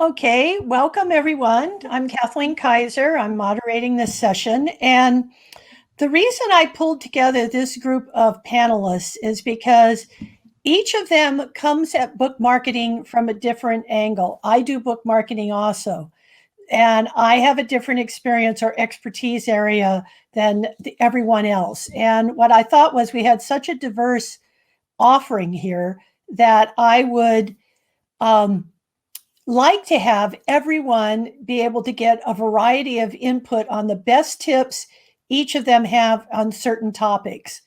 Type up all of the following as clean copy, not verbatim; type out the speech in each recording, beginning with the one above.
Okay, welcome everyone. I'm Kathleen Kaiser. I'm moderating this session. And the reason I pulled together this group of panelists is because each of them comes at book marketing from a different angle. I do book marketing also, and I have a different experience or expertise area than everyone else. And what I thought was we had such a diverse offering here that I would like to have everyone be able to get a variety of input on the best tips each of them have on certain topics.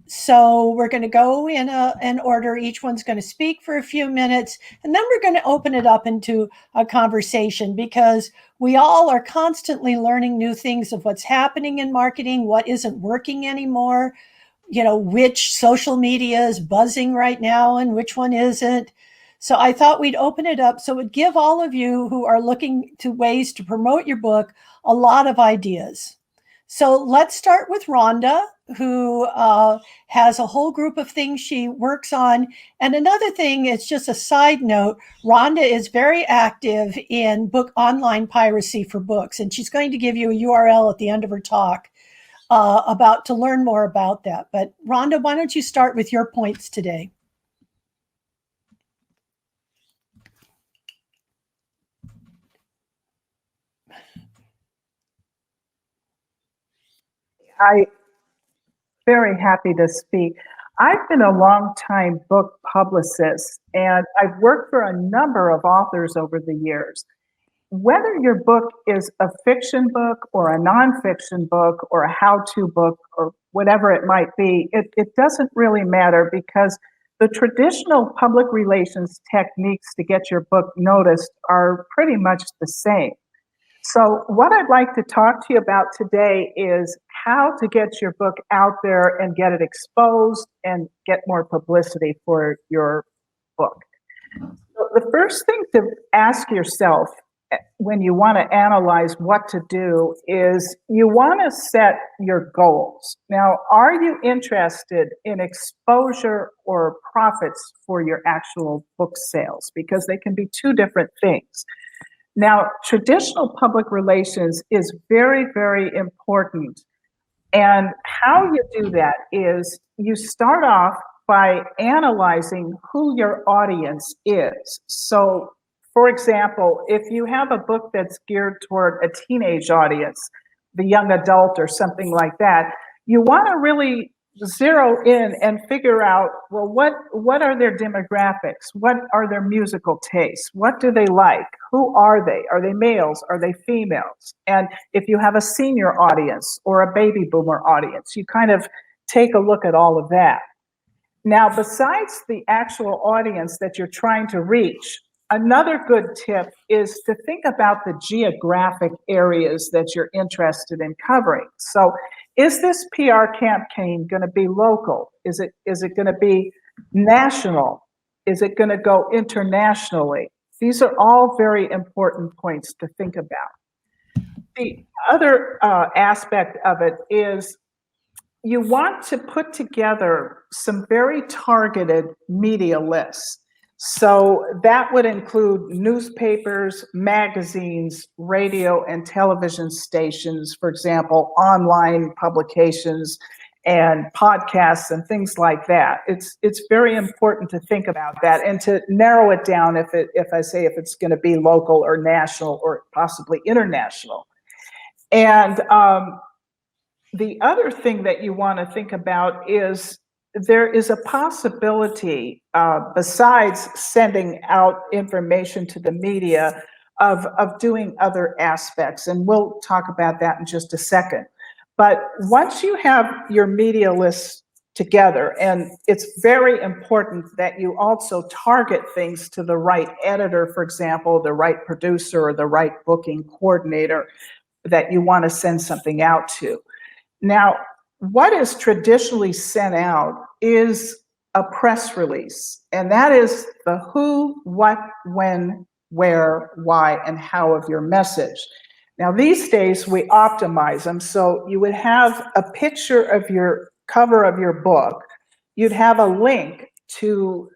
So we're going to go in an order. Each one's going to speak for a few minutes, and then we're going to open it up into a conversation because we all are constantly learning new things of what's happening in marketing, what isn't working anymore, which social media is buzzing right now and which one isn't. So I thought we'd open it up so it would give all of you who are looking to ways to promote your book a lot of ideas. So let's start with Rhonda, who has a whole group of things she works on. And another thing, it's just a side note, Rhonda is very active in online piracy for books. And she's going to give you a URL at the end of her talk to learn more about that. But Rhonda, why don't you start with your points today? I'm very happy to speak. I've been a long-time book publicist, and I've worked for a number of authors over the years. Whether your book is a fiction book or a nonfiction book or a how-to book or whatever it might be, it doesn't really matter because the traditional public relations techniques to get your book noticed are pretty much the same. So what I'd like to talk to you about today is how to get your book out there and get it exposed and get more publicity for your book. So the first thing to ask yourself when you want to analyze what to do is you want to set your goals. Now, are you interested in exposure or profits for your actual book sales? Because they can be two different things. Now, traditional public relations is very, very important. And how you do that is you start off by analyzing who your audience is. So, for example, if you have a book that's geared toward a teenage audience, the young adult or something like that, you want to really zero in and figure out, well, what are their demographics? What are their musical tastes? What do they like? Who are they? Are they males? Are they females? And if you have a senior audience or a baby boomer audience, you kind of take a look at all of that. Now, besides the actual audience that you're trying to reach, another good tip is to think about the geographic areas that you're interested in covering. So is this PR campaign going to be local? Is it going to be national? Is it going to go internationally? These are all very important points to think about. The other aspect of it is you want to put together some very targeted media lists. So that would include newspapers, magazines, radio and television stations, for example, online publications and podcasts and things like that. It's very important to think about that and to narrow it down if it's going to be local or national or possibly international. And the other thing that you want to think about is there is a possibility, besides sending out information to the media, of doing other aspects. And we'll talk about that in just a second. But once you have your media list together, and it's very important that you also target things to the right editor, for example, the right producer or the right booking coordinator that you want to send something out to. Now, what is traditionally sent out is a press release, and that is the who, what, when, where, why, and how of your message. Now, these days we optimize them, so you would have a picture of your cover of your book, you'd have a link to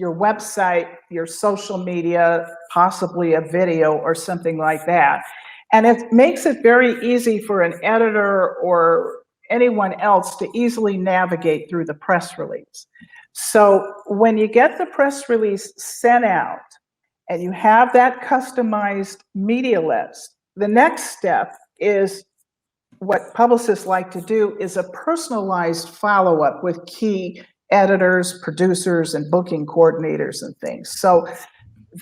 your website, your social media, possibly a video or something like that. And it makes it very easy for an editor or anyone else to easily navigate through the press release. So when you get the press release sent out and you have that customized media list, the next step is what publicists like to do is a personalized follow-up with key editors, producers, and booking coordinators and things. So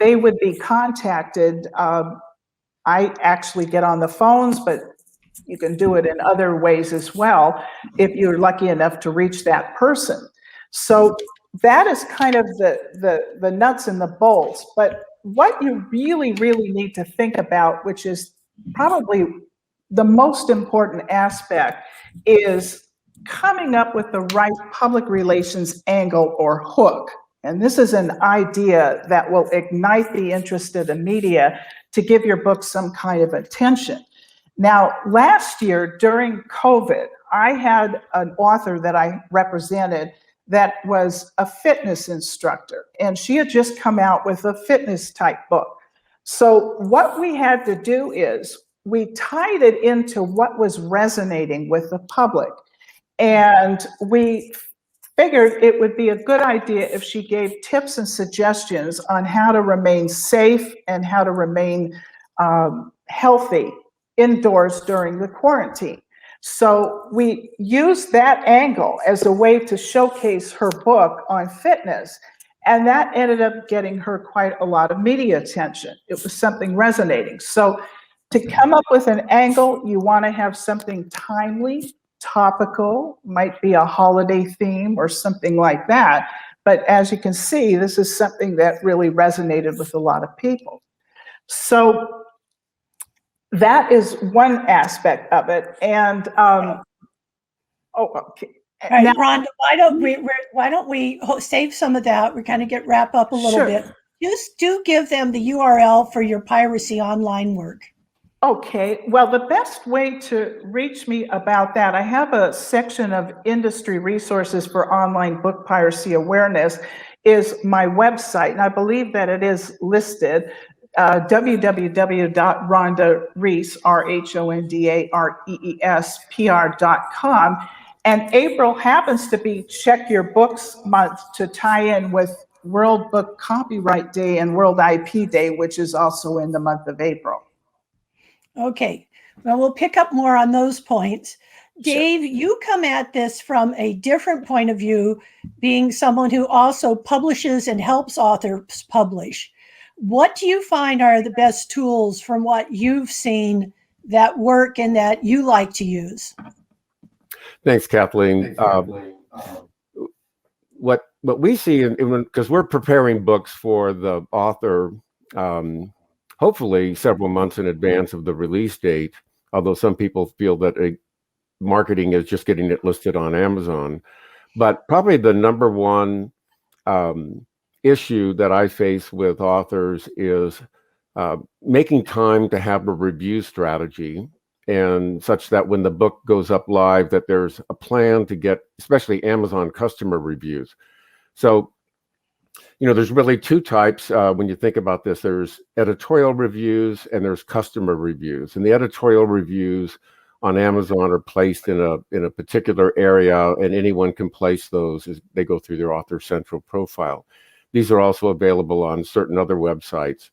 they would be contacted. I actually get on the phones, but you can do it in other ways as well if you're lucky enough to reach that person. So that is kind of the nuts and the bolts. But what you really, really need to think about, which is probably the most important aspect, is coming up with the right public relations angle or hook. And this is an idea that will ignite the interest of the media to give your book some kind of attention. Now, last year during COVID, I had an author that I represented that was a fitness instructor, and she had just come out with a fitness type book. So what we had to do is we tied it into what was resonating with the public. And we figured it would be a good idea if she gave tips and suggestions on how to remain safe and how to remain healthy indoors during the quarantine. So we used that angle as a way to showcase her book on fitness. And that ended up getting her quite a lot of media attention. It was something resonating. So to come up with an angle, you want to have something timely, topical, might be a holiday theme or something like that. But as you can see, this is something that really resonated with a lot of people. So that is one aspect of it. And okay. All right, now, Rhonda, why don't we save some of that? We're kind of wrap up a little bit. Just do give them the URL for your piracy online work. Okay, well, the best way to reach me about that, I have a section of industry resources for online book piracy awareness, is my website, and I believe that it is listed, www.rhondarees, RHONDAREES, and April happens to be Check Your Books month to tie in with World Book Copyright Day and World IP Day, which is also in the month of April. Okay, well, we'll pick up more on those points. Dave, sure. You come at this from a different point of view, being someone who also publishes and helps authors publish. What do you find are the best tools from what you've seen that work and that you like to use? Thanks, Kathleen. What we see, because we're preparing books for the author, hopefully several months in advance of the release date, although some people feel that marketing is just getting it listed on Amazon. But probably the number one issue that I face with authors is making time to have a review strategy, and such that when the book goes up live, that there's a plan to get, especially Amazon customer reviews. So, there's really two types when you think about this. There's editorial reviews and there's customer reviews. And the editorial reviews on Amazon are placed in a particular area, and anyone can place those as they go through their Author Central profile. These are also available on certain other websites.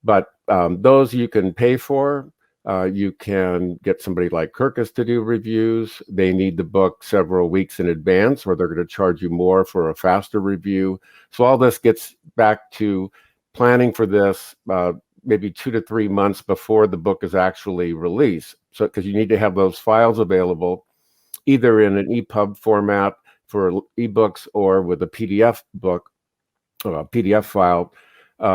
But those you can pay for. You can get somebody like Kirkus to do reviews. They need the book several weeks in advance, or they're going to charge you more for a faster review. So all this gets back to planning for this maybe 2 to 3 months before the book is actually released. So because you need to have those files available, either in an EPUB format for ebooks or with a PDF book, PDF file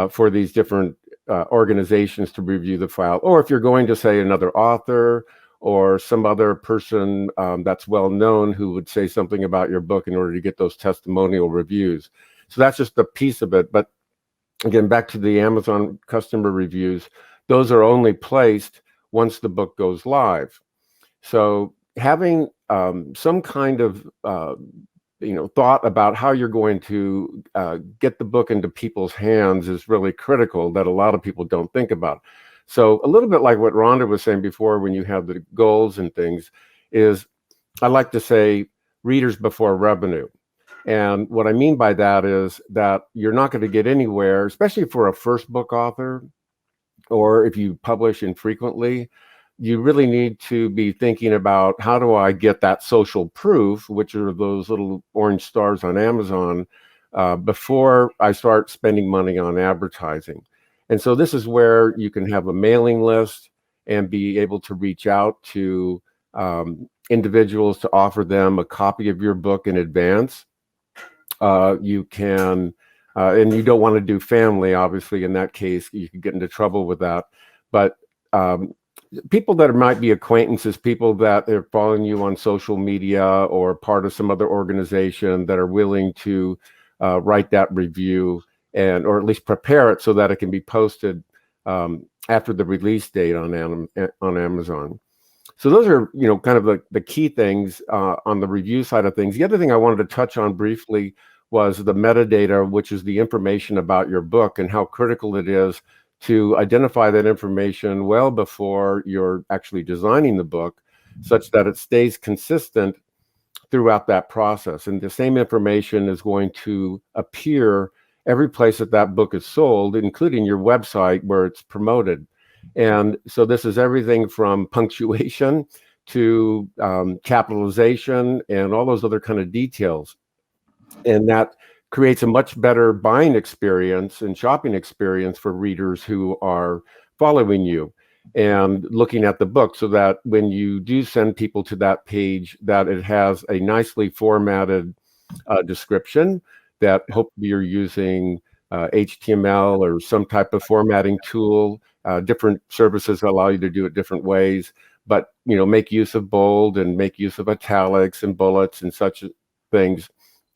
for these different organizations to review the file, or if you're going to, say, another author or some other person that's well known who would say something about your book in order to get those testimonial reviews. So that's just a piece of it. But again, back to the Amazon customer reviews, those are only placed once the book goes live. So having some kind of thought about how you're going to get the book into people's hands is really critical, that a lot of people don't think about. So a little bit like what Rhonda was saying before, when you have the goals and things, is I like to say readers before revenue. And what I mean by that is that you're not going to get anywhere, especially for a first book author, or if you publish infrequently. You really need to be thinking about, how do I get that social proof, which are those little orange stars on Amazon, before I start spending money on advertising. And so this is where you can have a mailing list and be able to reach out to individuals to offer them a copy of your book in advance. You can, and you don't want to do family, obviously. In that case, you could get into trouble with that. But people that might be acquaintances, people that are following you on social media or part of some other organization that are willing to write that review, and or at least prepare it so that it can be posted after the release date on Amazon. So those are, kind of the key things on the review side of things. The other thing I wanted to touch on briefly was the metadata, which is the information about your book, and how critical it is to identify that information well before you're actually designing the book, such that it stays consistent throughout that process. And the same information is going to appear every place that book is sold, including your website where it's promoted. And so this is everything from punctuation to capitalization and all those other kind of details. And that creates a much better buying experience and shopping experience for readers who are following you and looking at the book, so that when you do send people to that page, that it has a nicely formatted description, that hopefully you're using HTML or some type of formatting tool. Different services allow you to do it different ways, but make use of bold and make use of italics and bullets and such things.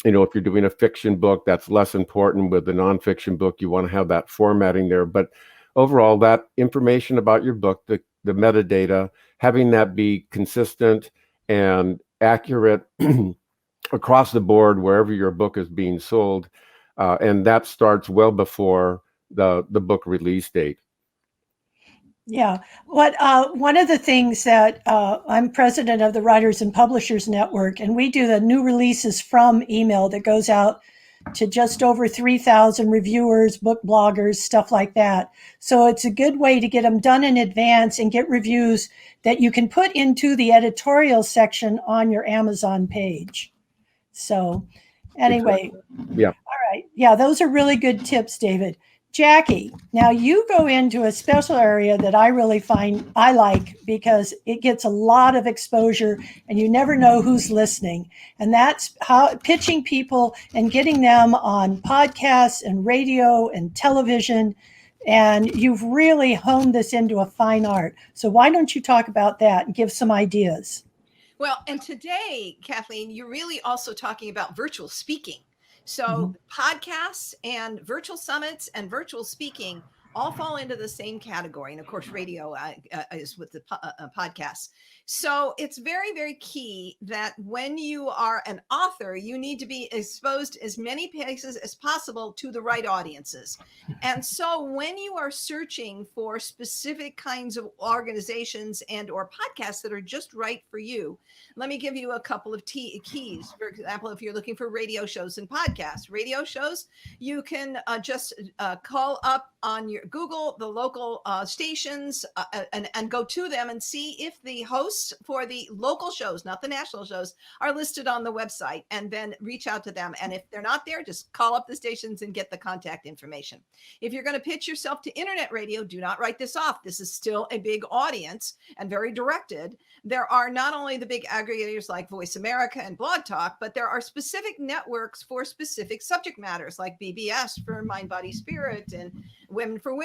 If you're doing a fiction book, that's less important. With a nonfiction book, you want to have that formatting there. But overall, that information about your book, the metadata, having that be consistent and accurate across the board wherever your book is being sold, and that starts well before the book release date. Yeah. One of the things that I'm president of the Writers and Publishers Network, and we do the new releases from email that goes out to just over 3,000 reviewers, book bloggers, stuff like that. So it's a good way to get them done in advance and get reviews that you can put into the editorial section on your Amazon page. So anyway, yeah. All right. Yeah, those are really good tips, David. Jackie, now you go into a special area that I really find I like, because it gets a lot of exposure and you never know who's listening. And that's how pitching people and getting them on podcasts and radio and television. And you've really honed this into a fine art. So why don't you talk about that and give some ideas? Well, and today, Kathleen, you're really also talking about virtual speaking. So podcasts and virtual summits and virtual speaking all fall into the same category. And of course, radio is with the podcasts. So it's very, very key that when you are an author, you need to be exposed as many places as possible to the right audiences. And so when you are searching for specific kinds of organizations and or podcasts that are just right for you, let me give you a couple of keys. For example, if you're looking for radio shows and podcasts, radio shows, you can just call up on your Google the local stations and go to them and see if the hosts for the local shows, not the national shows, are listed on the website, and then reach out to them. And if they're not there, just call up the stations and get the contact information. If you're going to pitch yourself to internet radio, do not write this off. This is still a big audience and very directed. There are not only the big aggregators like Voice America and Blog Talk, but there are specific networks for specific subject matters, like BBS for Mind, Body, Spirit, and Women for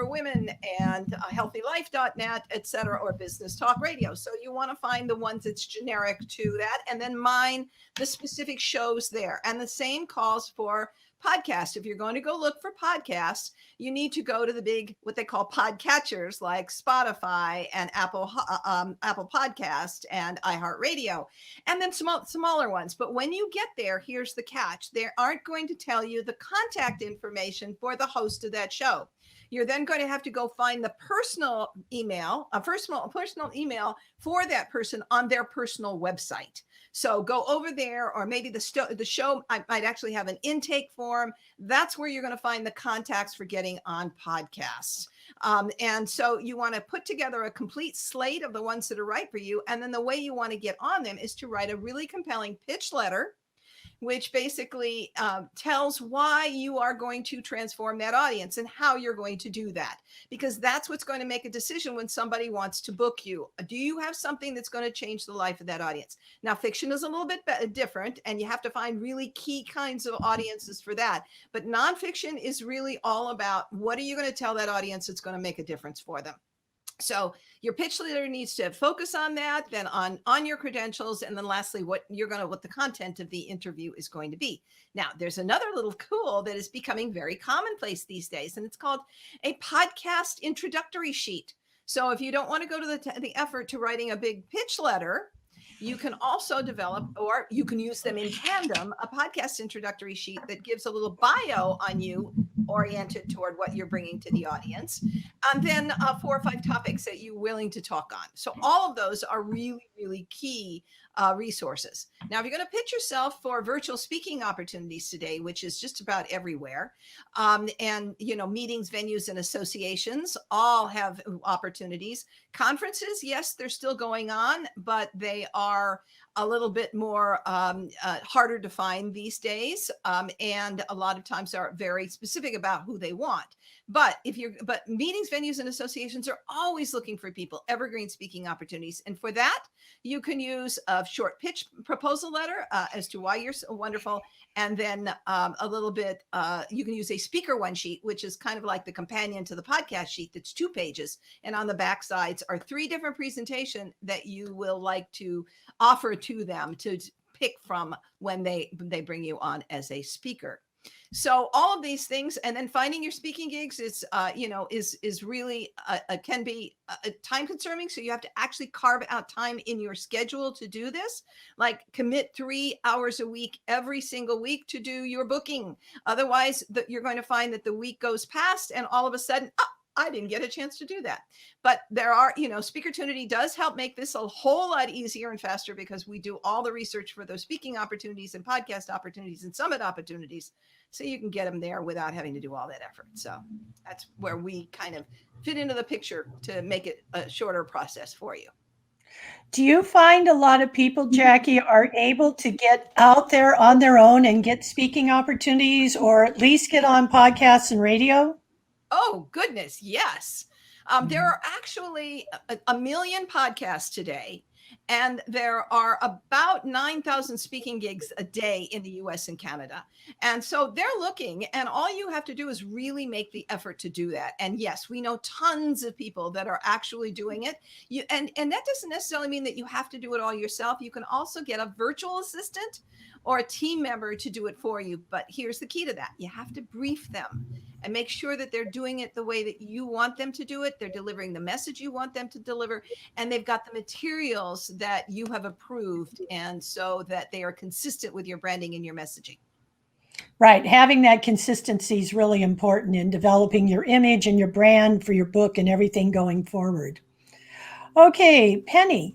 Women, and HealthyLife.net, etc., or Business Talk Radio. So you want to find the ones that's generic to that, and then mine the specific shows there. And the same calls for podcast. If you're going to go look for podcasts, you need to go to the big, what they call podcatchers like Spotify and Apple Podcast and iHeartRadio, and then smaller ones. But when you get there, here's the catch. They aren't going to tell you the contact information for the host of that show. You're then going to have to go find the personal email, a personal email for that person on their personal website. So go over there, or maybe the show might actually have an intake form. That's where you're going to find the contacts for getting on podcasts. And so you want to put together a complete slate of the ones that are right for you. And then the way you want to get on them is to write a really compelling pitch letter, which basically tells why you are going to transform that audience and how you're going to do that, because that's what's going to make a decision when somebody wants to book you. Do you have something that's going to change the life of that audience? Now, fiction is a little bit different, and you have to find really key kinds of audiences for that. But nonfiction is really all about, what are you going to tell that audience that's going to make a difference for them? So your pitch leader needs to focus on that, then on your credentials, and then lastly, what the content of the interview is going to be. Now, there's another little tool that is becoming very commonplace these days, and it's called a podcast introductory sheet. So if you don't want to go to the effort to writing a big pitch letter, you can also develop, or you can use them in tandem, a podcast introductory sheet that gives a little bio on you, oriented toward what you're bringing to the audience, and then 4 or 5 topics that you're willing to talk on. So all of those are really, really key resources. Now, if you're going to pitch yourself for virtual speaking opportunities today, which is just about everywhere, and meetings, venues, and associations all have opportunities. Conferences, yes, they're still going on, but they are a little bit more harder to find these days, and a lot of times are very specific about who they want. But meetings, venues, and associations are always looking for people, evergreen speaking opportunities. And for that, you can use a short pitch proposal letter as to why you're so wonderful. And then a little bit, you can use a speaker one sheet, which is kind of like the companion to the podcast sheet that's 2 pages. And on the back sides are 3 different presentations that you will like to offer to them to pick from when they bring you on as a speaker. So all of these things, and then finding your speaking gigs is really can be time consuming. So you have to actually carve out time in your schedule to do this. Like, commit 3 hours a week every single week to do your booking. Otherwise, you're going to find that the week goes past, and all of a sudden, I didn't get a chance to do that. But there are, Speakertunity does help make this a whole lot easier and faster, because we do all the research for those speaking opportunities and podcast opportunities and summit opportunities. So you can get them there without having to do all that effort. So that's where we kind of fit into the picture to make it a shorter process for you. Do you find a lot of people, Jackie, are able to get out there on their own and get speaking opportunities, or at least get on podcasts and radio? Oh, goodness. Yes. There are actually a million podcasts today, and there are about 9,000 speaking gigs a day in the US and Canada. And so they're looking, and all you have to do is really make the effort to do that. And yes, we know tons of people that are actually doing it. And that doesn't necessarily mean that you have to do it all yourself. You can also get a virtual assistant or a team member to do it for you. But here's the key to that. You have to brief them and make sure that they're doing it the way that you want them to do it. They're delivering the message you want them to deliver, and they've got the materials that you have approved, and so that they are consistent with your branding and your messaging. Right. Having that consistency is really important in developing your image and your brand for your book and everything going forward. Okay, Penny,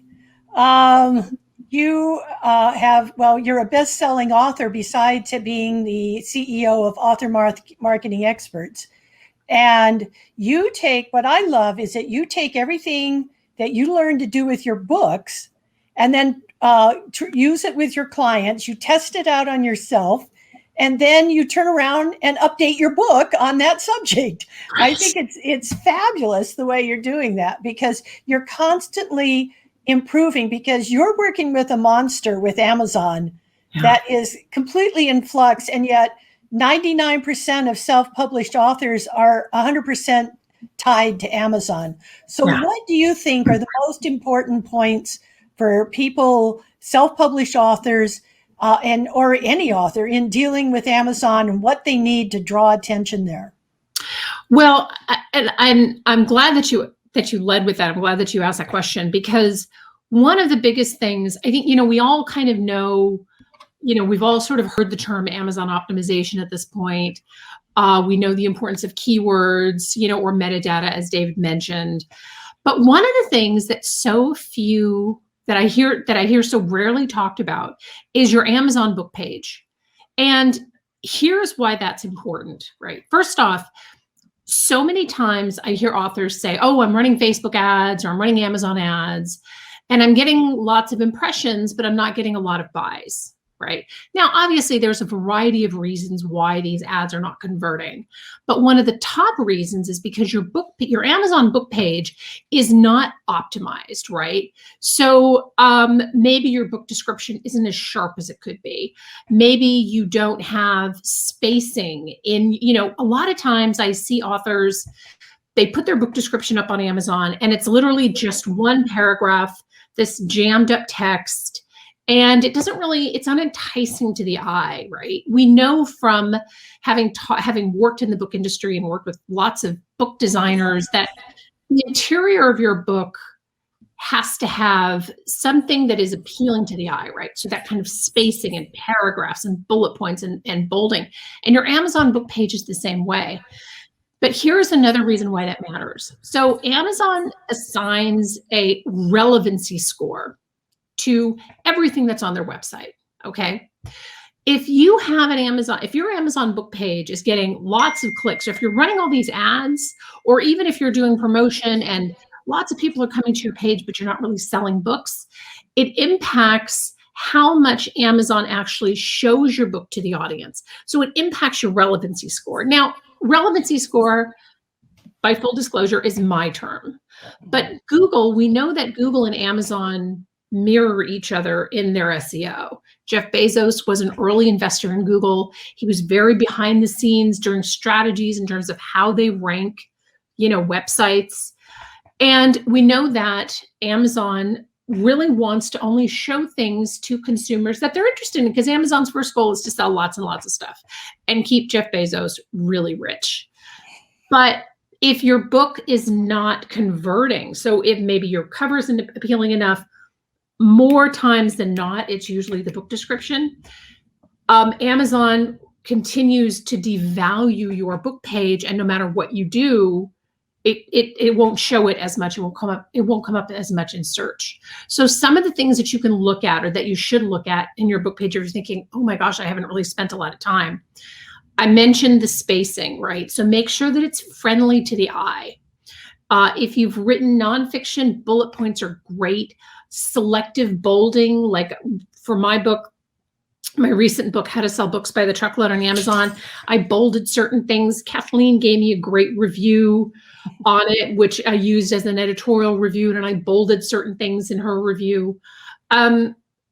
you you're a best-selling author besides being the CEO of Author Marketing Experts. And what I love is that you take everything that you learn to do with your books and then use it with your clients. You test it out on yourself, and then you turn around and update your book on that subject. I think it's fabulous the way you're doing that, because you're constantly improving, because you're working with a monster with Amazon that is completely in flux, and yet 99% of self-published authors are 100% tied to Amazon. So what do you think are the most important points for people, self-published authors, or any author in dealing with Amazon and what they need to draw attention there? Well, and I'm glad that you led with that. I'm glad that you asked that question, because one of the biggest things, I think, we all kind of know, we've all sort of heard the term Amazon optimization at this point. We know the importance of keywords, or metadata, as David mentioned. But one of the things that I hear so rarely talked about is your Amazon book page. And here's why that's important, right? First off, so many times I hear authors say, oh, I'm running Facebook ads, or I'm running Amazon ads, and I'm getting lots of impressions, but I'm not getting a lot of buys, right? Now, obviously, there's a variety of reasons why these ads are not converting. But one of the top reasons is because your Amazon book page is not optimized, right? So maybe your book description isn't as sharp as it could be. Maybe you don't have spacing in, a lot of times I see authors, they put their book description up on Amazon and it's literally just one paragraph, this jammed up text. And it doesn't really, it's unenticing to the eye, right? We know from having worked in the book industry and worked with lots of book designers that the interior of your book has to have something that is appealing to the eye, right? So that kind of spacing and paragraphs and bullet points and bolding. And your Amazon book page is the same way. But here's another reason why that matters. So Amazon assigns a relevancy score to everything that's on their website, okay? If you have if your Amazon book page is getting lots of clicks, or if you're running all these ads, or even if you're doing promotion and lots of people are coming to your page, but you're not really selling books, it impacts how much Amazon actually shows your book to the audience. So it impacts your relevancy score. Now, relevancy score, by full disclosure, is my term. But Google, we know that Google and Amazon mirror each other in their SEO. Jeff Bezos was an early investor in Google. He was very behind the scenes during strategies in terms of how they rank, websites. And we know that Amazon really wants to only show things to consumers that they're interested in, because Amazon's first goal is to sell lots and lots of stuff and keep Jeff Bezos really rich. But if your book is not converting, so if maybe your cover isn't appealing enough, more times than not, it's usually the book description. Amazon continues to devalue your book page, and no matter what you do, it won't show it as much. It won't come up as much in search. So some of the things that you can look at, or that you should look at in your book page, if you're thinking, oh my gosh, I haven't really spent a lot of time. I mentioned the spacing, right? So make sure that it's friendly to the eye. If you've written nonfiction, bullet points are great. Selective bolding, like for my book, my recent book, How to Sell Books by the Truckload on Amazon, I bolded certain things. Kathleen gave me a great review on it, which I used as an editorial review, and I bolded certain things in her review.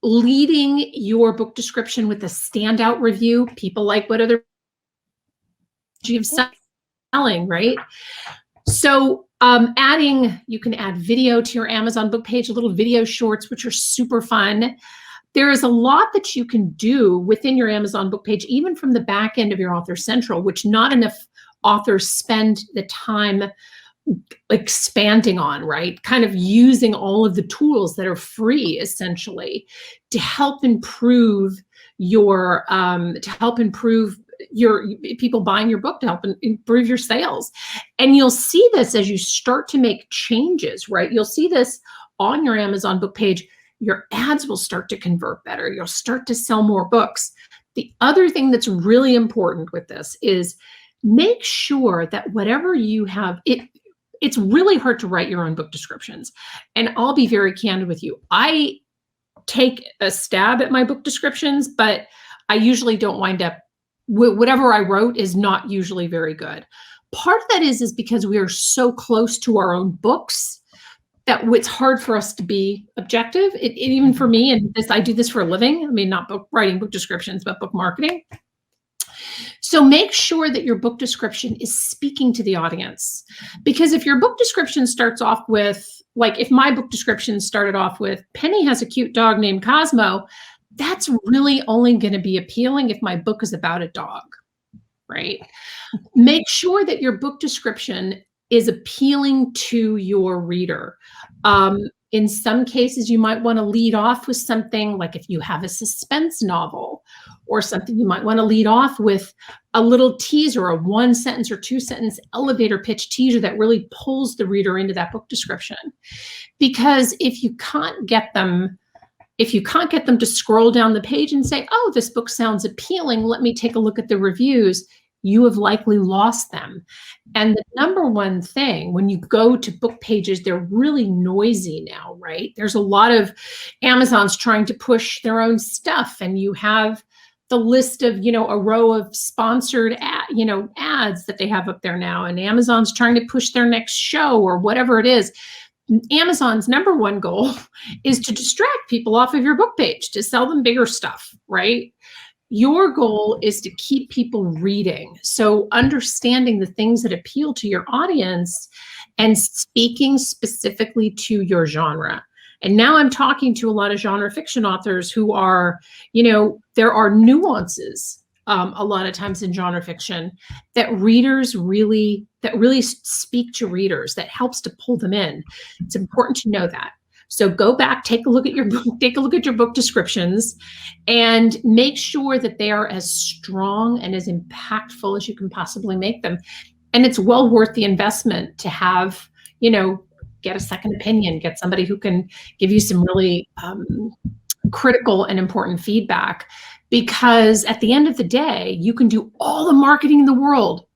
Leading your book description with a standout review. People like what other you have selling, right? So you can add video to your Amazon book page, little video shorts, which are super fun. There is a lot that you can do within your Amazon book page, even from the back end of your Author Central, which not enough authors spend the time expanding on, right? Kind of using all of the tools that are free, essentially, to help improve your people buying your book, to help improve your sales. And you'll see this as you start to make changes, right? You'll see this on your Amazon book page. Your ads will start to convert better. You'll start to sell more books. The other thing that's really important with this is make sure that whatever you have, it's really hard to write your own book descriptions. And I'll be very candid with you. I take a stab at my book descriptions, but I usually don't wind up, whatever I wrote is not usually very good. Part of that is because we are so close to our own books that it's hard for us to be objective. Even for me, and I do this for a living. I mean, not writing book descriptions, but book marketing. So make sure that your book description is speaking to the audience. Because if your book description starts off with, like if my book description started off with, Penny has a cute dog named Cosmo, that's really only going to be appealing if my book is about a dog, right? Make sure that your book description is appealing to your reader. In some cases, you might want to lead off with something like if you have a suspense novel or something, you might want to lead off with a little teaser, a 1 sentence or 2 sentence elevator pitch teaser that really pulls the reader into that book description. Because if you can't get them to scroll down the page and say, oh, this book sounds appealing, let me take a look at the reviews, you have likely lost them. And the number one thing, when you go to book pages, they're really noisy now, right? There's a lot of Amazon's trying to push their own stuff, and you have the list of, a row of sponsored ads that they have up there now, and Amazon's trying to push their next show or whatever it is. Amazon's number one goal is to distract people off of your book page, to sell them bigger stuff, right? Your goal is to keep people reading. So understanding the things that appeal to your audience and speaking specifically to your genre. And now I'm talking to a lot of genre fiction authors who are, there are nuances a lot of times in genre fiction that really speak to readers, that helps to pull them in. It's important to know that. So go back, take a look at your book descriptions, and make sure that they are as strong and as impactful as you can possibly make them. And it's well worth the investment to have, get a second opinion, get somebody who can give you some really critical and important feedback. Because at the end of the day, you can do all the marketing in the world,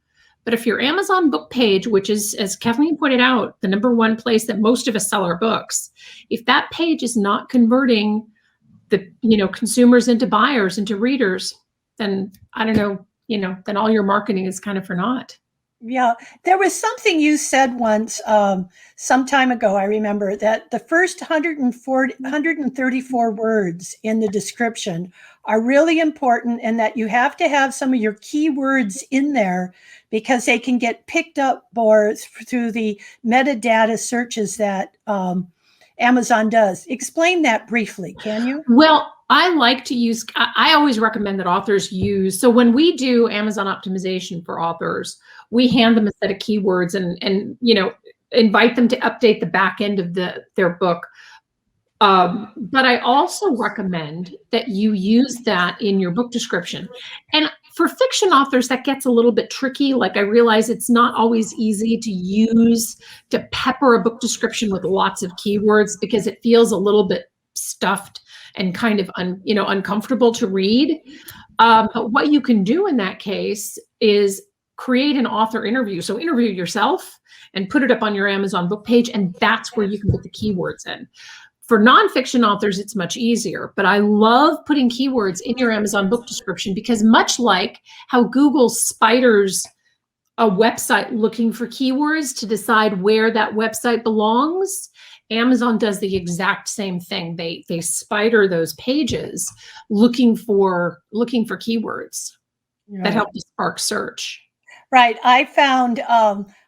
but if your Amazon book page, which is, as Kathleen pointed out, the number one place that most of us sell our books, if that page is not converting the, consumers into buyers, into readers, then I don't know, then all your marketing is kind of for naught. Yeah, there was something you said once, some time ago, I remember, that the first 134 words in the description are really important, and that you have to have some of your keywords in there because they can get picked up more through the metadata searches that Amazon does. Explain that briefly, can you? Well, I always recommend that authors use, so when we do Amazon optimization for authors, we hand them a set of keywords and invite them to update the back end of their book. But I also recommend that you use that in your book description. And for fiction authors, that gets a little bit tricky. Like, I realize it's not always easy to pepper a book description with lots of keywords because it feels a little bit stuffed and kind of uncomfortable to read. But what you can do in that case is create an author interview. So interview yourself and put it up on your Amazon book page, and that's where you can put the keywords in. For nonfiction authors, it's much easier, but I love putting keywords in your Amazon book description because, much like how Google spiders a website looking for keywords to decide where that website belongs, Amazon does the exact same thing. They spider those pages looking for keywords that help to spark search. Right. I found,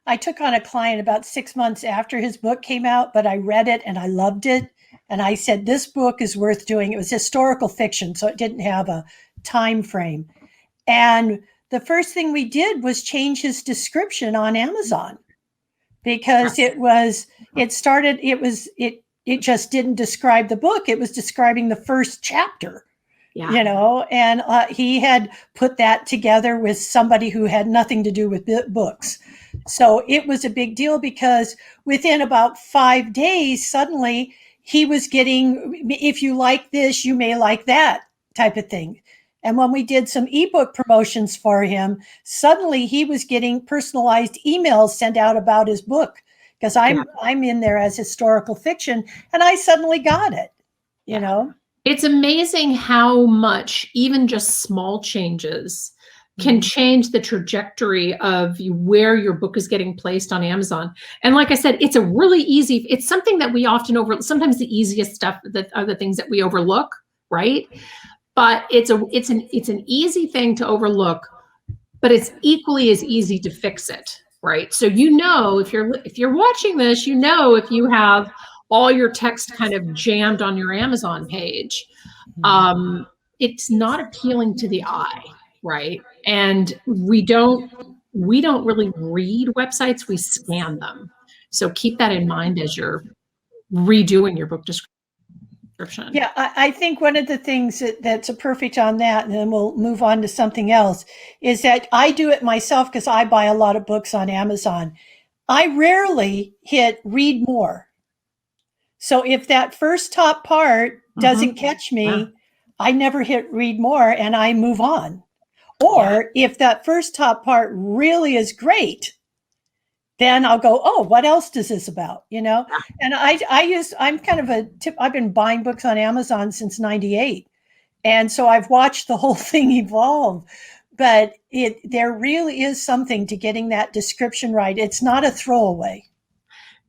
I took on a client about 6 months after his book came out, but I read it and I loved it. And I said, this book is worth doing. It was historical fiction, so it didn't have a time frame. And the first thing we did was change his description on Amazon because it just didn't describe the book. It was describing the first chapter. Yeah. And he had put that together with somebody who had nothing to do with books. So it was a big deal because within about 5 days, suddenly he was getting, if you like this, you may like that type of thing. And when we did some ebook promotions for him, suddenly he was getting personalized emails sent out about his book because I'm in there as historical fiction, and I suddenly got it, It's amazing how much even just small changes can change the trajectory of where your book is getting placed on Amazon. And like I said, it's it's something that we often sometimes the easiest stuff that are the things that we overlook, right? But it's an easy thing to overlook, but it's equally as easy to fix it, right? So if you're watching this, if you have all your text kind of jammed on your Amazon page, It's not appealing to the eye, right? And we don't really read websites, we scan them. So keep that in mind as you're redoing your book description. Yeah, I think one of the things that's a perfect on that, and then we'll move on to something else, is that I do it myself because I buy a lot of books on Amazon. I rarely hit read more. So if that first top part doesn't catch me, I never hit read more and I move on. Or if that first top part really is great, then I'll go, oh, what else is this about? You know? And I'm kind of a tip. I've been buying books on Amazon since 98. And so I've watched the whole thing evolve, but there really is something to getting that description right. It's not a throwaway.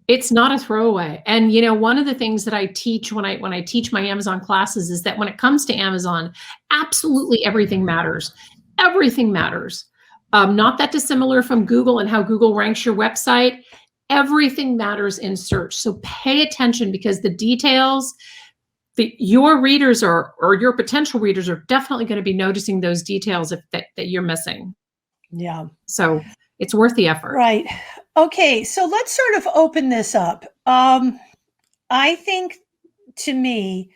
It's not a throwaway. And, you know, one of the things that I teach when I teach my Amazon classes is that when it comes to Amazon, absolutely everything matters. Everything matters. Not that dissimilar from Google and how Google ranks your website. Everything matters in search. So pay attention, because the details, your readers or your potential readers are definitely going to be noticing those details that you're missing. Yeah. So it's worth the effort. Right. Okay. So let's sort of open this up. I think, to me,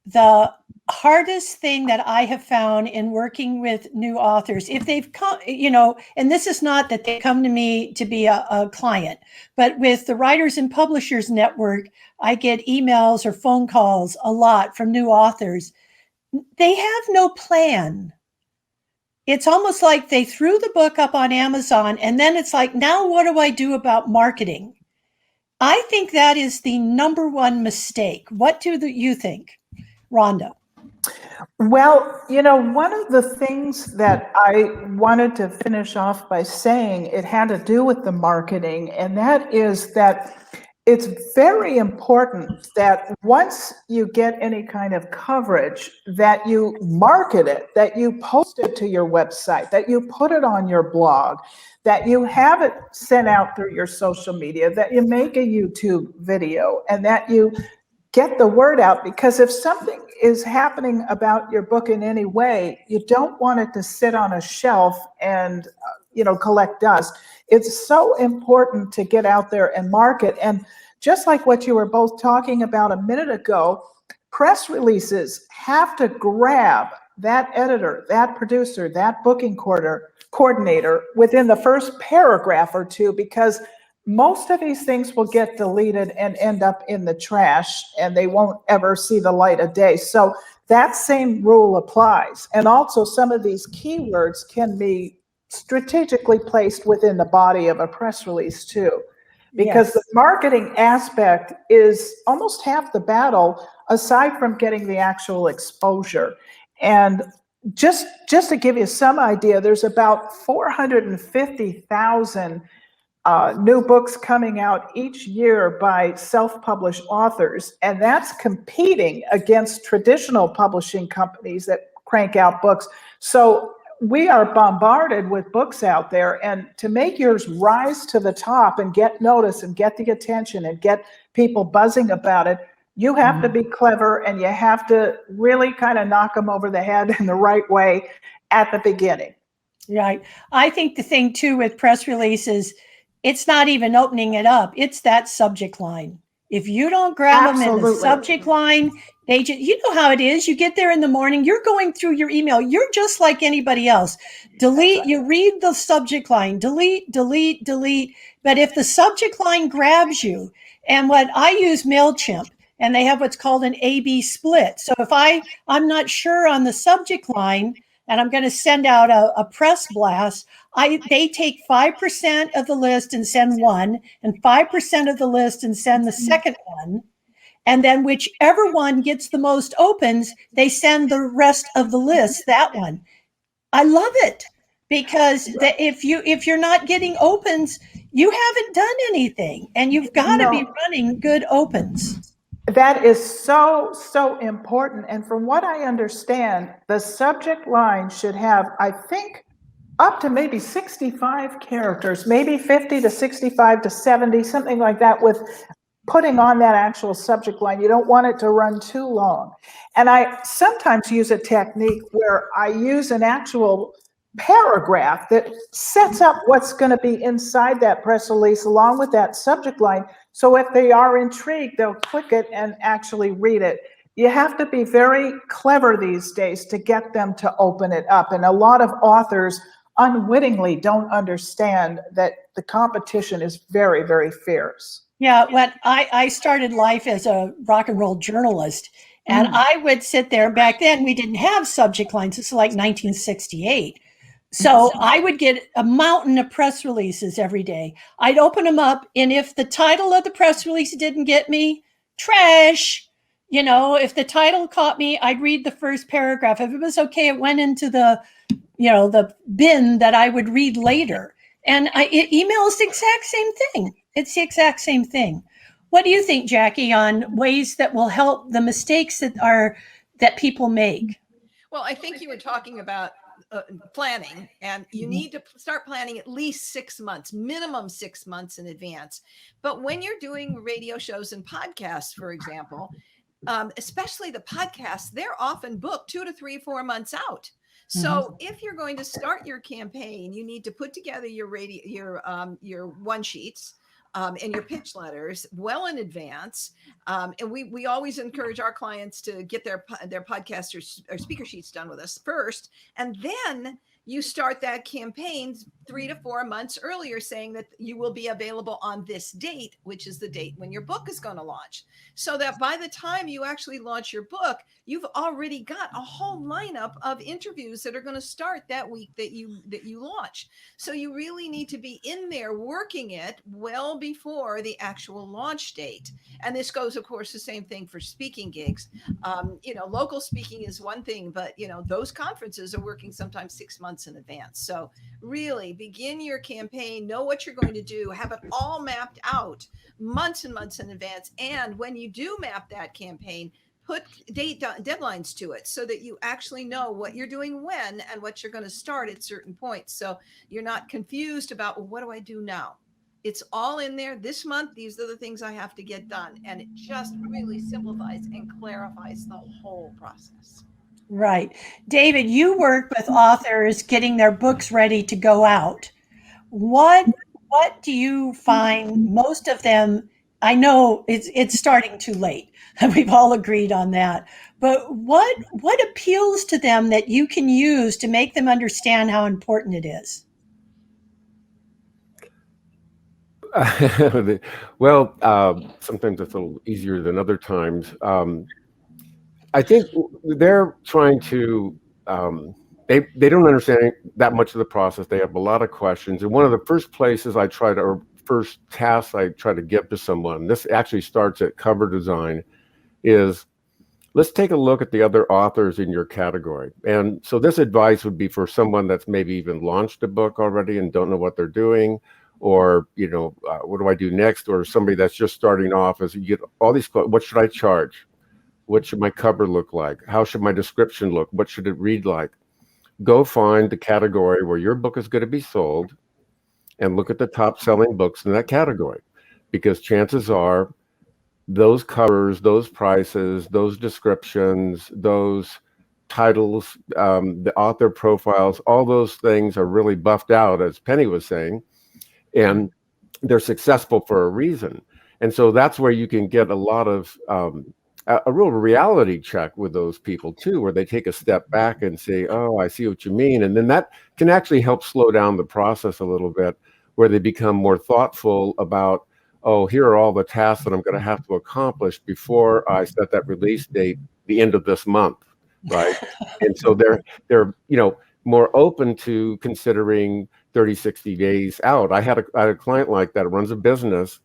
the hardest thing that I have found in working with new authors, if they've come, you know, and this is not that they come to me to be a client, but with the Writers and Publishers Network, I get emails or phone calls a lot from new authors. They have no plan. It's almost like they threw the book up on Amazon and then it's like, now what do I do about marketing? I think that is the number one mistake. What do you think, Rhonda? Well, you know, one of the things that I wanted to finish off by saying, it had to do with the marketing, and that is that it's very important that once you get any kind of coverage, that you market it, that you post it to your website, that you put it on your blog, that you have it sent out through your social media, that you make a YouTube video, and that you get the word out. Because if something is happening about your book in any way, you don't want it to sit on a shelf and collect dust. It's so important to get out there and market. And just like what you were both talking about a minute ago, press releases have to grab that editor, that producer, that booking coordinator within the first paragraph or two, because most of these things will get deleted and end up in the trash, and they won't ever see the light of day. So that same rule applies. And also, some of these keywords can be strategically placed within the body of a press release too, because the marketing aspect is almost half the battle, aside from getting the actual exposure. And just to give you some idea, there's about 450,000 new books coming out each year by self-published authors, and that's competing against traditional publishing companies that crank out books. So we are bombarded with books out there, and to make yours rise to the top and get noticed and get the attention and get people buzzing about it, you have to be clever, and you have to really kind of knock them over the head in the right way at the beginning. Right. I think the thing too with press releases, it's not even opening it up. It's that subject line. If you don't grab them in the subject line, they just, you know how it is. You get there in the morning, you're going through your email. You're just like anybody else. Delete, you read the subject line, delete, delete, delete. But if the subject line grabs you, and what I use MailChimp, and they have what's called an A/B split. So if I'm not sure on the subject line, and I'm going to send out a press blast, they take 5% of the list and send one, and 5% of the list and send the second one. And then whichever one gets the most opens, they send the rest of the list, that one. I love it, because if you're not getting opens, you haven't done anything, and you've got to be running good opens. That is so, so important. And from what I understand, the subject line should have, I think, up to maybe 65 characters, maybe 50 to 65 to 70, something like that, with putting on that actual subject line. You don't want it to run too long. And I sometimes use a technique where I use an actual paragraph that sets up what's going to be inside that press release along with that subject line. So if they are intrigued, they'll click it and actually read it. You have to be very clever these days to get them to open it up. And a lot of authors unwittingly don't understand that the competition is very, very fierce. Yeah, when I started life as a rock and roll journalist, and I would sit there. Back then, we didn't have subject lines. This is like 1968. So I would get a mountain of press releases every day. I'd open them up, and if the title of the press release didn't get me, trash. You know, if the title caught me, I'd read the first paragraph. If it was okay, it went into the, you know, the bin that I would read later. And email is the exact same thing. It's the exact same thing. What do you think, Jackie, on ways that will help the mistakes that people make? Well, I think you were talking about planning, and you need to start planning at least 6 months, minimum 6 months in advance. But when you're doing radio shows and podcasts, for example, especially the podcasts, they're often booked 2 to 3, 4 months out. So if you're going to start your campaign, you need to put together your one sheets and your pitch letters well in advance. And we always encourage our clients to get their podcast or speaker sheets done with us first, and then you start that campaign 3 to 4 months earlier, saying that you will be available on this date, which is the date when your book is going to launch. So that by the time you actually launch your book, you've already got a whole lineup of interviews that are going to start that week that you launch. So you really need to be in there working it well before the actual launch date. And this goes, of course, the same thing for speaking gigs. Local speaking is one thing, but those conferences are working sometimes 6 months in advance. So really begin your campaign, know what you're going to do, have it all mapped out months and months in advance. And when you do map that campaign, put deadlines to it so that you actually know what you're doing when and what you're going to start at certain points. So you're not confused about, well, what do I do now? It's all in there. This month, these are the things I have to get done. And it just really simplifies and clarifies the whole process. Right. David, you work with authors getting their books ready to go out. What do you find most of them? I know it's starting too late. We've all agreed on that. But what appeals to them that you can use to make them understand how important it is? Well, sometimes it's a little easier than other times. I think they're trying to, they don't understand that much of the process. They have a lot of questions. And one of the first places first tasks I try to give to someone, this actually starts at cover design, is let's take a look at the other authors in your category. And so this advice would be for someone that's maybe even launched a book already and don't know what they're doing, or, what do I do next? Or somebody that's just starting off, as you get all these, what should I charge? What should my cover look like? How should my description look? What should it read like? Go find the category where your book is going to be sold and look at the top selling books in that category, because chances are those covers, those prices, those descriptions, those titles, the author profiles, all those things are really buffed out, as Penny was saying, and they're successful for a reason. And so that's where you can get a lot of a real reality check with those people too, where they take a step back and say, oh, I see what you mean. And then that can actually help slow down the process a little bit, where they become more thoughtful about, oh, here are all the tasks that I'm going to have to accomplish before I set that release date, the end of this month, right? And so they're more open to considering 30, 60 days out. I had a client like that, runs a business,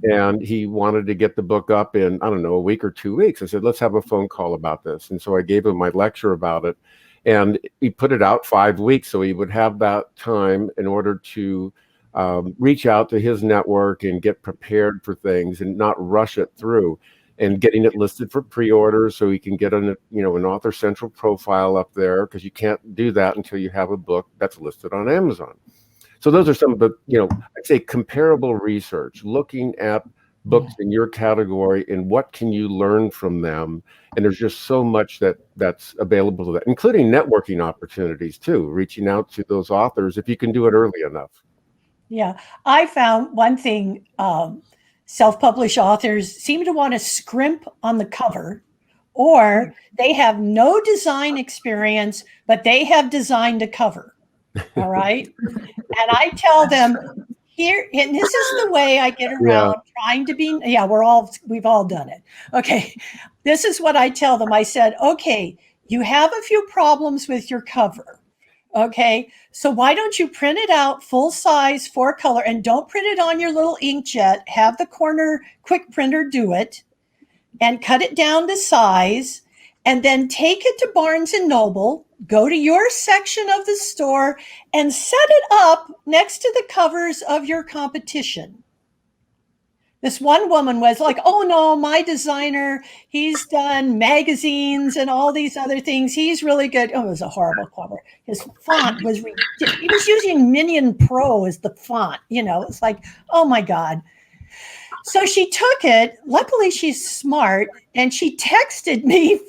and he wanted to get the book up in, I don't know, a week or 2 weeks. I said, let's have a phone call about this. And so I gave him my lecture about it, and he put it out 5 weeks. So he would have that time in order to reach out to his network and get prepared for things and not rush it through, and getting it listed for pre-order so he can get an author central profile up there, because you can't do that until you have a book that's listed on Amazon. So those are some of the, I'd say comparable research, looking at books in your category and what can you learn from them. And there's just so much that's available to that, including networking opportunities too, reaching out to those authors if you can do it early enough. Yeah, I found one thing, self-published authors seem to want to scrimp on the cover, or they have no design experience, but they have designed a cover. All right. And I tell them here, and this is the way I get around trying to be, we've all done it. Okay. This is what I tell them. I said, okay, you have a few problems with your cover. Okay. So why don't you print it out full size 4-color, and don't print it on your little inkjet. Have the corner quick printer do it and cut it down to size, and then take it to Barnes and Noble, go to your section of the store and set it up next to the covers of your competition. This one woman was like, oh no, my designer, he's done magazines and all these other things. He's really good. Oh, it was a horrible cover. His font was ridiculous. He was using Minion Pro as the font. It's like, oh my God. So she took it. Luckily, she's smart. And she texted me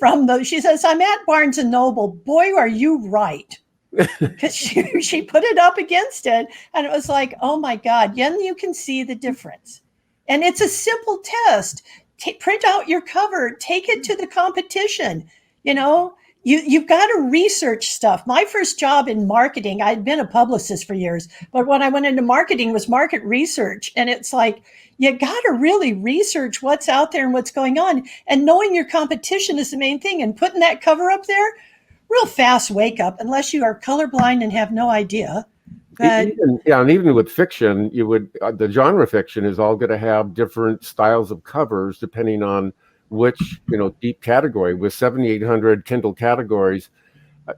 she says, I'm at Barnes and Noble. Boy, are you right. Because she put it up against it. And it was like, oh my God, then you can see the difference. And it's a simple test. Print out your cover, take it to the competition. You've got to research stuff. My first job in marketing, I'd been a publicist for years, but when I went into marketing was market research. And it's like, you got to really research what's out there and what's going on. And knowing your competition is the main thing. And putting that cover up there, real fast wake up, unless you are colorblind and have no idea. But, and even with fiction, the genre fiction is all going to have different styles of covers depending on which deep category. With 7,800 Kindle categories,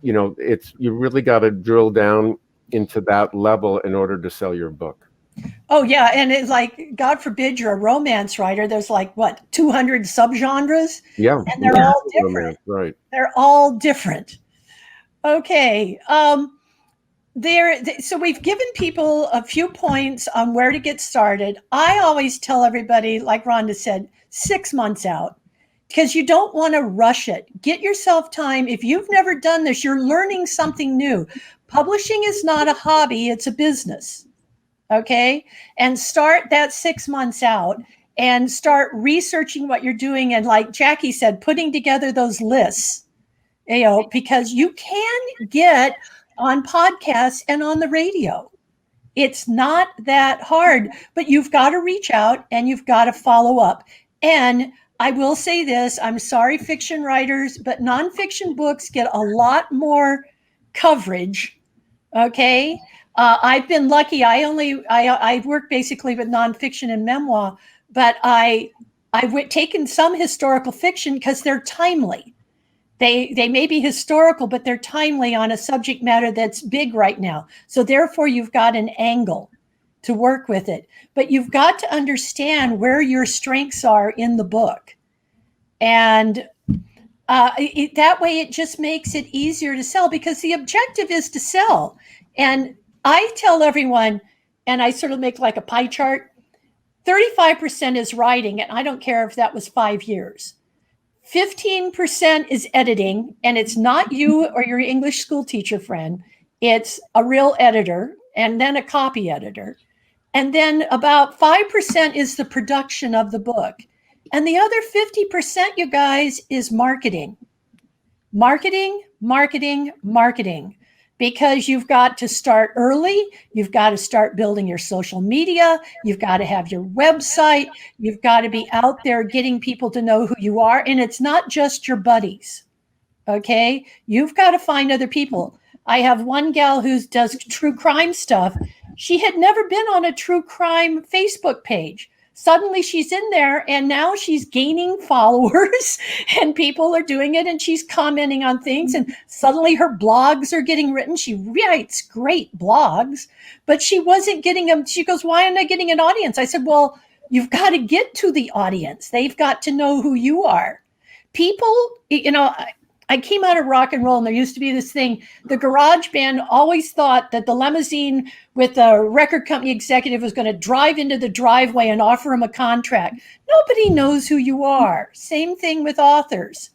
you really got to drill down into that level in order to sell your book. Oh yeah, and it's like, God forbid you're a romance writer. There's like 200 subgenres. Yeah, and they're all different. Romance, right? They're all different. Okay. So we've given people a few points on where to get started. I always tell everybody, like Rhonda said, 6 months out, because you don't want to rush it. Get yourself time. If you've never done this, you're learning something new. Publishing is not a hobby, it's a business. Okay. And start that 6 months out and start researching what you're doing. And like Jackie said, putting together those lists, because you can get on podcasts and on the radio. It's not that hard, but you've got to reach out and you've got to follow up. And I will say this, I'm sorry, fiction writers, but nonfiction books get a lot more coverage. Okay. I've been lucky. I work basically with nonfiction and memoir, but I've taken some historical fiction because they're timely. They may be historical, but they're timely on a subject matter that's big right now. So therefore, you've got an angle to work with it. But you've got to understand where your strengths are in the book. And that way, it just makes it easier to sell, because the objective is to sell. And I tell everyone, and I sort of make like a pie chart, 35% is writing, and I don't care if that was 5 years. 15% is editing, and it's not you or your English school teacher friend. It's a real editor and then a copy editor. And then about 5% is the production of the book. And the other 50%, you guys, is marketing. Marketing. Because you've got to start early. You've got to start building your social media. You've got to have your website. You've got to be out there getting people to know who you are. And it's not just your buddies. Okay. You've got to find other people. I have one gal who does true crime stuff. She had never been on a true crime Facebook page. Suddenly she's in there, and now she's gaining followers and people are doing it, and she's commenting on things, and suddenly her blogs are getting written. She writes great blogs, but she wasn't getting them. She goes, why am I getting an audience? I said, well, you've got to get to the audience. They've got to know who you are. People, I I came out of rock and roll, and there used to be this thing. The garage band always thought that the limousine with the record company executive was going to drive into the driveway and offer him a contract. Nobody knows who you are. Same thing with authors.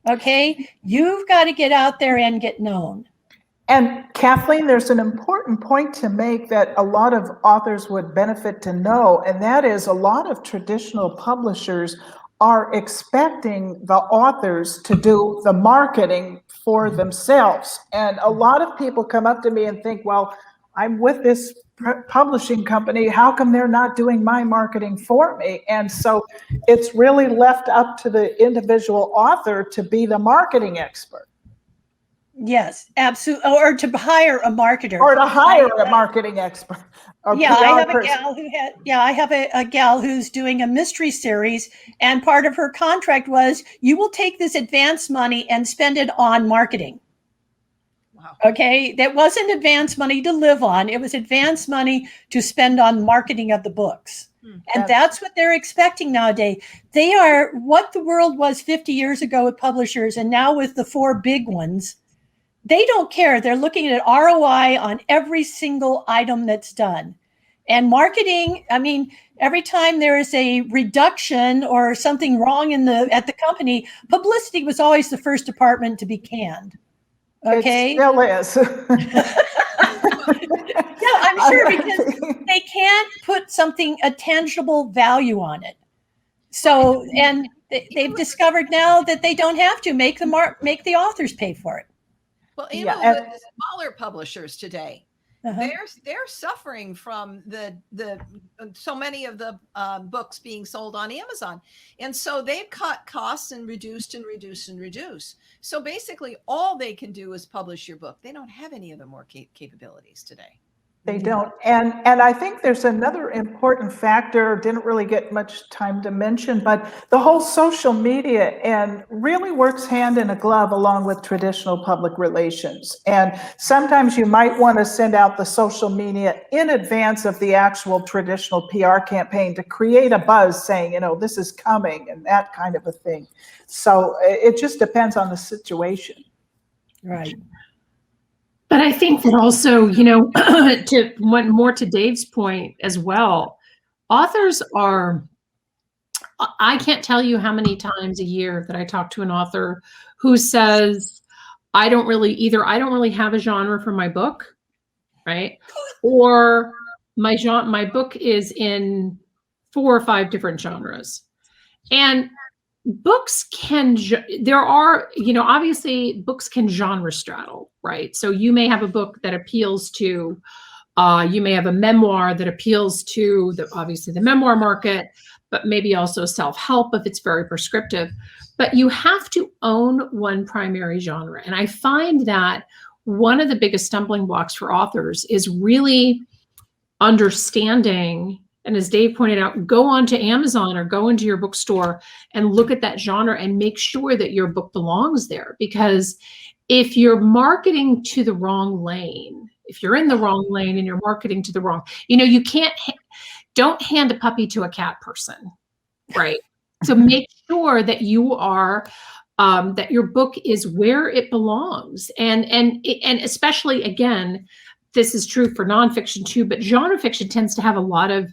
Okay? You've got to get out there and get known. And Kathleen, there's an important point to make that a lot of authors would benefit to know, and that is a lot of traditional publishers are expecting the authors to do the marketing for themselves. And a lot of people come up to me and think, well, I'm with this publishing company. How come they're not doing my marketing for me? And so it's really left up to the individual author to be the marketing expert. Yes, absolutely. Or to hire a marketer. Or to hire a marketing expert. Yeah, I have a gal who had, I have a gal who's doing a mystery series, and part of her contract was, you will take this advance money and spend it on marketing. Wow. Okay, that wasn't advance money to live on. It was advance money to spend on marketing of the books. And that's what they're expecting nowadays. They are what the world was 50 years ago with publishers, and now with the 4 big ones. They don't care. They're looking at ROI on every single item that's done. And marketing, I mean, every time there is a reduction or something wrong at the company, publicity was always the first department to be canned. Okay? It still is. Yeah, I'm sure, because they can't put a tangible value on it. So, and they've discovered now that they don't have to make the authors pay for it. Well, even with the smaller publishers today, they're suffering from the so many of the books being sold on Amazon, and so they've cut costs and reduced. So basically, all they can do is publish your book. They don't have any of the more capabilities today. They don't. And I think there's another important factor, didn't really get much time to mention, but the whole social media and really works hand in a glove along with traditional public relations. And sometimes you might want to send out the social media in advance of the actual traditional PR campaign to create a buzz saying, this is coming and that kind of a thing. So it just depends on the situation. Right. But I think that also, to Dave's point as well, authors I can't tell you how many times a year that I talk to an author who says, I don't really have a genre for my book, right? Or my book is in 4 or 5 different genres. And books obviously books can genre straddle, right? So you may have a book that appeals to, you may have a memoir that appeals to obviously the memoir market, but maybe also self-help if it's very prescriptive. But you have to own one primary genre. And I find that one of the biggest stumbling blocks for authors is really understanding. And as Dave pointed out, go onto Amazon or go into your bookstore and look at that genre and make sure that your book belongs there. Because if you're marketing to the wrong lane, if you're in the wrong lane and you're marketing to the wrong, you don't hand a puppy to a cat person, right? So make sure that you are, that your book is where it belongs. And especially, again, this is true for nonfiction too, but genre fiction tends to have a lot of,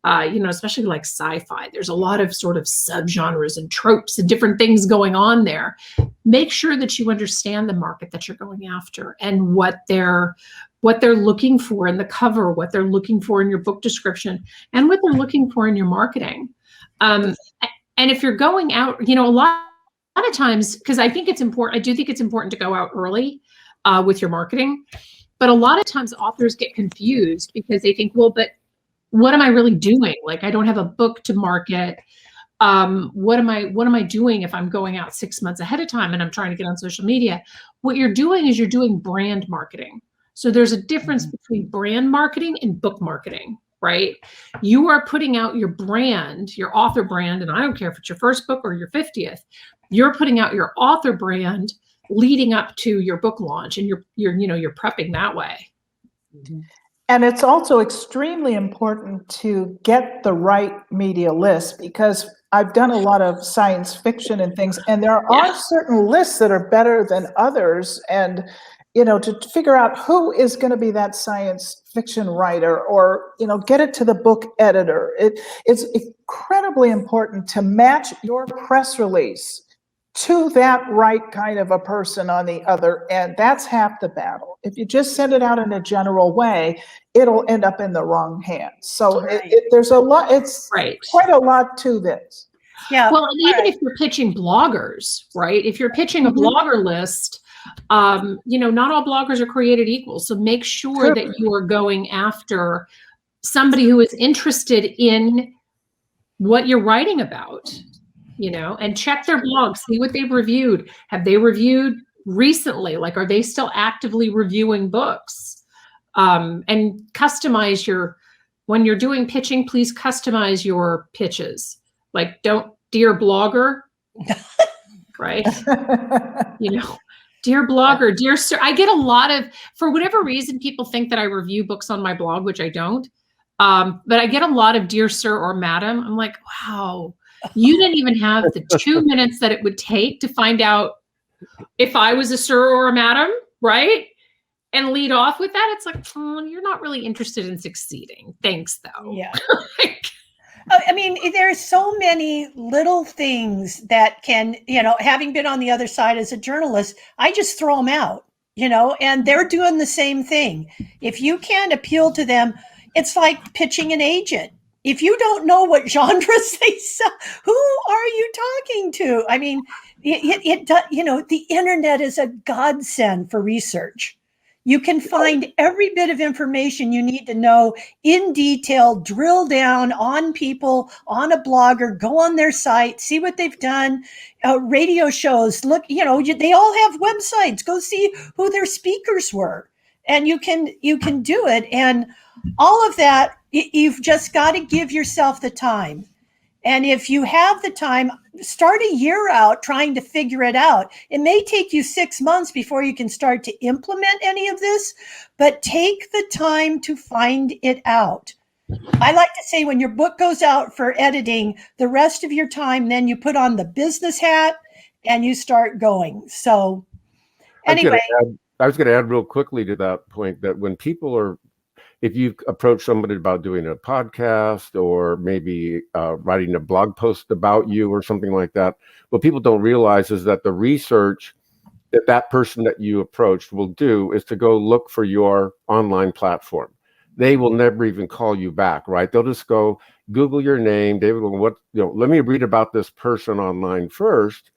especially like sci-fi. There's a lot of sort of subgenres and tropes and different things going on there. Make sure that you understand the market that you're going after and what they're looking for in the cover, what they're looking for in your book description, and what they're looking for in your marketing. And if you're going out, a lot of times, because I do think it's important to go out early with your marketing. But a lot of times authors get confused because they think, well, but what am I really doing? Like, I don't have a book to market. What am I doing if I'm going out 6 months ahead of time and I'm trying to get on social media? What you're doing is you're doing brand marketing. So there's a difference between brand marketing and book marketing, right? You are putting out your brand, your author brand, and I don't care if it's your first book or your 50th, you're putting out your author brand leading up to your book launch, and you're prepping that way. And it's also extremely important to get the right media list, because I've done a lot of science fiction and things, and there are certain lists that are better than others. And, to figure out who is going to be that science fiction writer, or, get it to the book editor. It's incredibly important to match your press release to that right kind of a person on the other end. That's half the battle. If you just send it out in a general way, it'll end up in the wrong hands. So there's a lot, it's quite a lot to this. Yeah. Well, and even if you're pitching bloggers, right? If you're pitching a blogger list, not all bloggers are created equal. So make sure that you are going after somebody who is interested in what you're writing about. And check their blog, see what they've reviewed. Have they reviewed recently? Like, are they still actively reviewing books? And customize when you're doing pitching, please customize your pitches. Like, don't, dear blogger, right? Dear blogger, dear sir. I get a lot of, for whatever reason, people think that I review books on my blog, which I don't. But I get a lot of dear sir or madam. I'm like, wow. You didn't even have the 2 minutes that it would take to find out if I was a sir or a madam, right? And lead off with that. It's like, you're not really interested in succeeding. Thanks, though. Yeah. I mean, there's so many little things that can, having been on the other side as a journalist, I just throw them out, and they're doing the same thing. If you can't appeal to them, it's like pitching an agent. If you don't know what genres they sell, who are you talking to? I mean, the internet is a godsend for research. You can find every bit of information you need to know in detail, drill down on people, on a blogger, go on their site, see what they've done, radio shows, look, they all have websites, go see who their speakers were. And you can do it. And all of that, you've just got to give yourself the time. And if you have the time, start a year out trying to figure it out. It may take you 6 months before you can start to implement any of this, but take the time to find it out. I like to say, when your book goes out for editing, the rest of your time, then you put on the business hat and you start going. So anyway. I was going to add real quickly to that point that when people are, if you approach somebody about doing a podcast or maybe writing a blog post about you or something like that, what people don't realize is that the research that person that you approached will do is to go look for your online platform. They will never even call you back, right? They'll just go Google your name. They will go, let me read about this person online first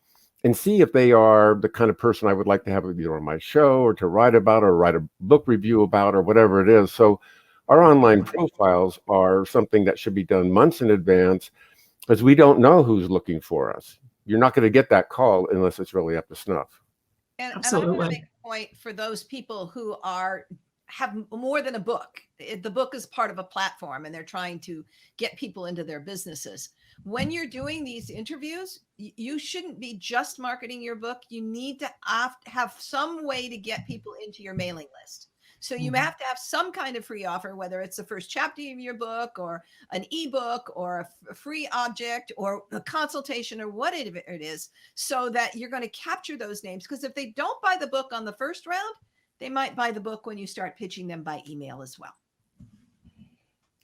and see if they are the kind of person I would like to have either on my show or to write about or write a book review about or whatever it is. So our online profiles are something that should be done months in advance, because we don't know who's looking for us. You're not going to get that call unless it's really up to snuff. And I want to make a point for those people who have more than a book. The book is part of a platform and they're trying to get people into their businesses. When you're doing these interviews, you shouldn't be just marketing your book. You need to have some way to get people into your mailing list. So you have to have some kind of free offer, whether it's the first chapter of your book or an ebook or a free object or a consultation or whatever it is, so that you're going to capture those names. Because if they don't buy the book on the first round, they might buy the book when you start pitching them by email as well.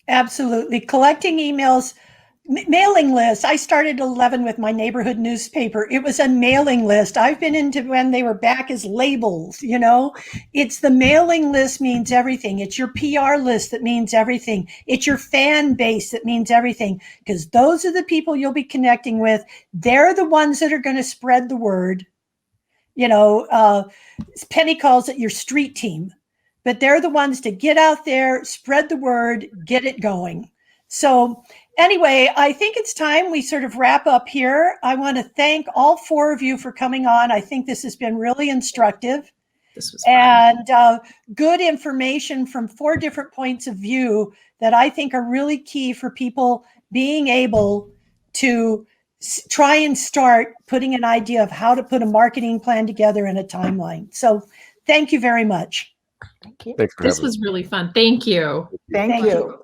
Absolutely. Collecting emails, mailing lists. I started at 11 with my neighborhood newspaper. It was a mailing list. I've been into when they were back as labels, It's the mailing list means everything. It's your PR list that means everything. It's your fan base that means everything, because those are the people you'll be connecting with. They're the ones that are going to spread the word. Penny calls it your street team, but they're the ones to get out there, spread the word, get it going. So anyway, I think it's time we sort of wrap up here. I want to thank all four of you for coming on. I think this has been really instructive. This was fun. And good information from 4 different points of view that I think are really key for people being able to try and start putting an idea of how to put a marketing plan together in a timeline. So thank you very much. Thanks for This having me. was really fun. Thank you. Thank you.